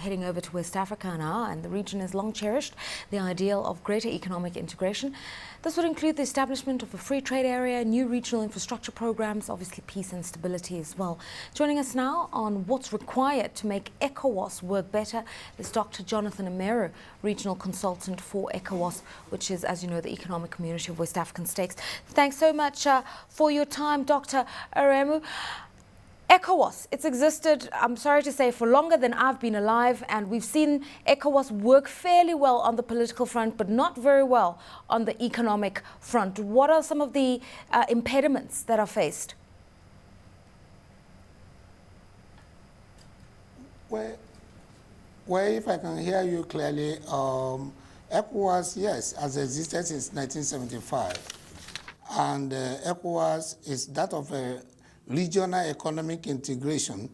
heading over to West Africa now, and the region has long cherished the ideal of greater economic integration. This would include the establishment of a free trade area, new regional infrastructure programs, obviously peace and stability as well. Joining us now on what's required to make Ecowas work better is Dr. Jonathan Ameru, regional consultant for Ecowas, which is, as you know, the Economic Community of West African States. Thanks so much for your time, Dr. Ameru. Ecowas, it's existed, I'm sorry to say, for longer than I've been alive, and we've seen Ecowas work fairly well on the political front, but not very well on the economic front. What are some of the impediments that are faced? Well, if I can hear you clearly, ECOWAS, yes, has existed since 1975. And ECOWAS is that of a regional economic integration.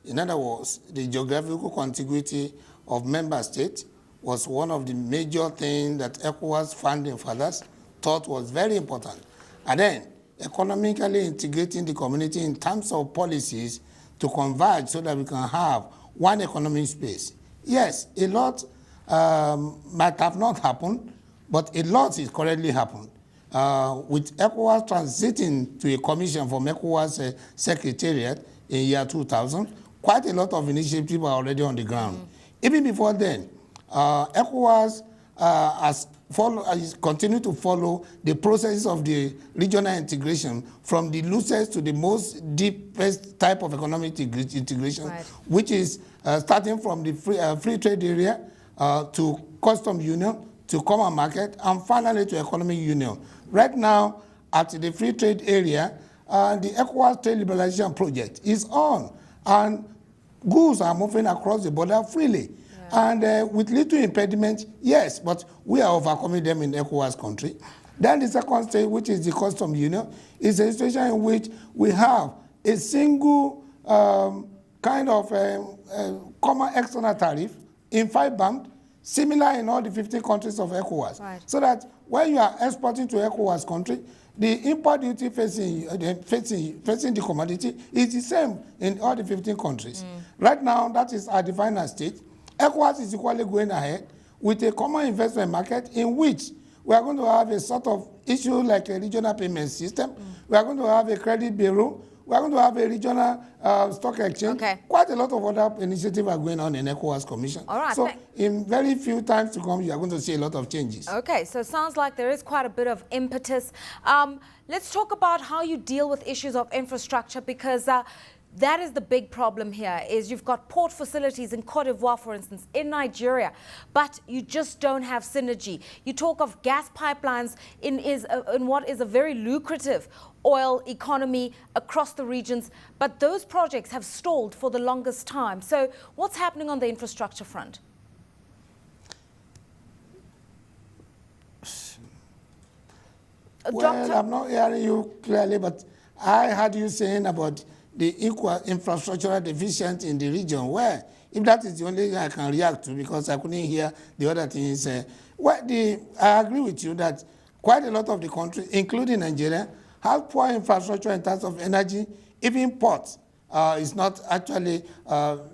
In other words, the geographical contiguity of member states was one of the major things that ECOWAS founding fathers thought was very important. And then economically integrating the community in terms of policies to converge so that we can have one economic space. Yes, a lot might have not happened, but a lot is currently happened. With ECOWAS transiting to a commission from ECOWAS Secretariat in year 2000, quite a lot of initiatives are already on the ground. Even before then, ECOWAS has continued to follow the processes of the regional integration from the loosest to the most deepest type of economic integration, right, which is starting from the free trade area to custom union, to common market, and finally to economic union. Right now, at the free trade area, the Ecowas trade liberalization project is on, and goods are moving across the border freely. Yeah. And with little impediment, yes, but we are overcoming them in Ecowas country. Then the second stage, which is the custom union, is a situation in which we have a single kind of common external tariff in 5 bands, similar in all the 15 countries of ECOWAS. Right. So that when you are exporting to ECOWAS country, the import duty facing the commodity is the same in all the 15 countries. Right now, that is our final state. ECOWAS is equally going ahead with a common investment market in which we are going to have a sort of issue like a regional payment system. We are going to have a credit bureau. We are going to have a regional stock exchange. Okay. Quite a lot of other initiatives are going on in ECOWAS Commission. All right. So in very few times to come, you are going to see a lot of changes. Okay, so it sounds like there is quite a bit of impetus. Let's talk about how you deal with issues of infrastructure, because that is the big problem here, is you've got port facilities in Cote d'Ivoire, for instance, in Nigeria, but you just don't have synergy. You talk of gas pipelines in what is a very lucrative oil economy across the regions, but those projects have stalled for the longest time. So what's happening on the infrastructure front? Well, I'm not hearing you clearly, but I heard you saying about the equal infrastructural deficiency in the region, where, if that is the only thing I can react to, because I couldn't hear the other things. I agree with you that quite a lot of the countries, including Nigeria, have poor infrastructure in terms of energy. Even ports is not actually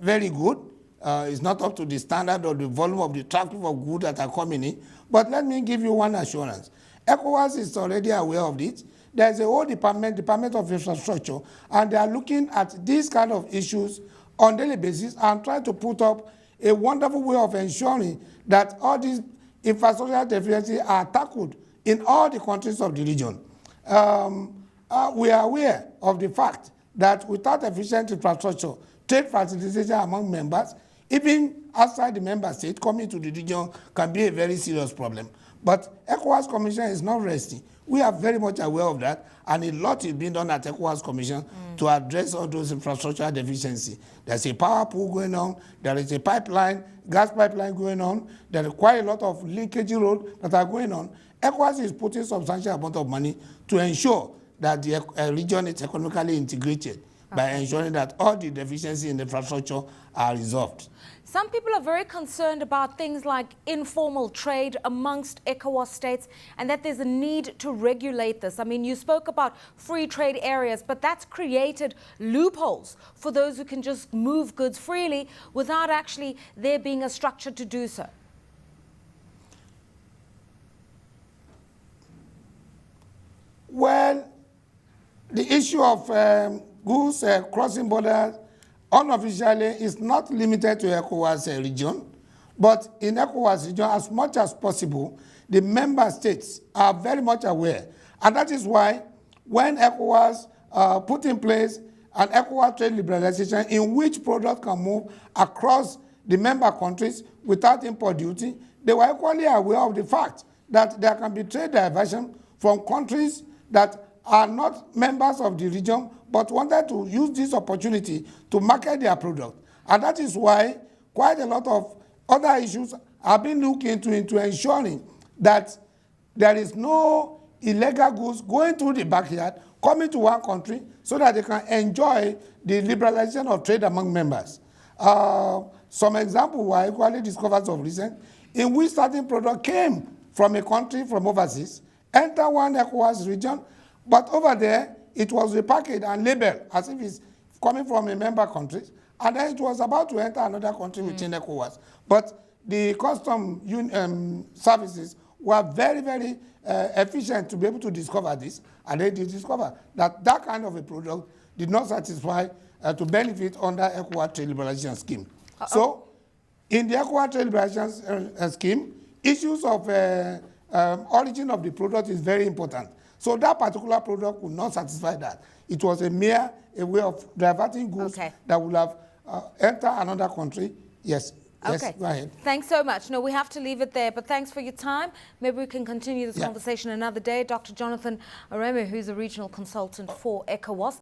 very good. It's not up to the standard or the volume of the traffic of goods that are coming in. But let me give you one assurance. ECOWAS is already aware of it. There's a whole Department of Infrastructure, and they are looking at these kind of issues on a daily basis and trying to put up a wonderful way of ensuring that all these infrastructural deficiencies are tackled in all the countries of the region. We are aware of the fact that without efficient infrastructure, trade facilitation among members, even outside the member state, coming to the region can be a very serious problem. But ECOWAS Commission is not resting. We are very much aware of that, and a lot is being done at ECOWAS Commission to address all those infrastructural deficiencies. There's a power pool going on, there is a pipeline, gas pipeline going on, there is quite a lot of linkage roads that are going on. ECOWAS is putting substantial amount of money to ensure that the region is economically integrated. by ensuring that all the deficiencies in the infrastructure are resolved. Some people are very concerned about things like informal trade amongst ECOWAS states and that there's a need to regulate this. I mean, you spoke about free trade areas, but that's created loopholes for those who can just move goods freely without actually there being a structure to do so. Well, the issue of goods crossing borders unofficially is not limited to ECOWAS region, but in ECOWAS region, as much as possible, the member states are very much aware. And that is why when ECOWAS put in place an ECOWAS trade liberalization in which products can move across the member countries without import duty, they were equally aware of the fact that there can be trade diversion from countries that are not members of the region but wanted to use this opportunity to market their product. And that is why quite a lot of other issues have been looked into ensuring that there is no illegal goods going through the backyard, coming to one country so that they can enjoy the liberalization of trade among members. Some examples were equally discovered of recent, in which certain product came from a country from overseas, enter one ECOWAS region, but over there, it was repackaged and labeled as if it's coming from a member country, and then it was about to enter another country within ECOWAS. But the custom services were very, very efficient to be able to discover this, and they did discover that that kind of a product did not satisfy to benefit under ECOWAS trade liberalization scheme. So, in the ECOWAS trade liberalization scheme, issues of origin of the product is very important. So that particular product would not satisfy that. It was a way of diverting goods that would have entered another country. Yes. Yes, go ahead. Thanks so much. No, we have to leave it there, but thanks for your time. Maybe we can continue this conversation another day. Dr. Jonathan Ameru, who's a regional consultant for ECOWAS.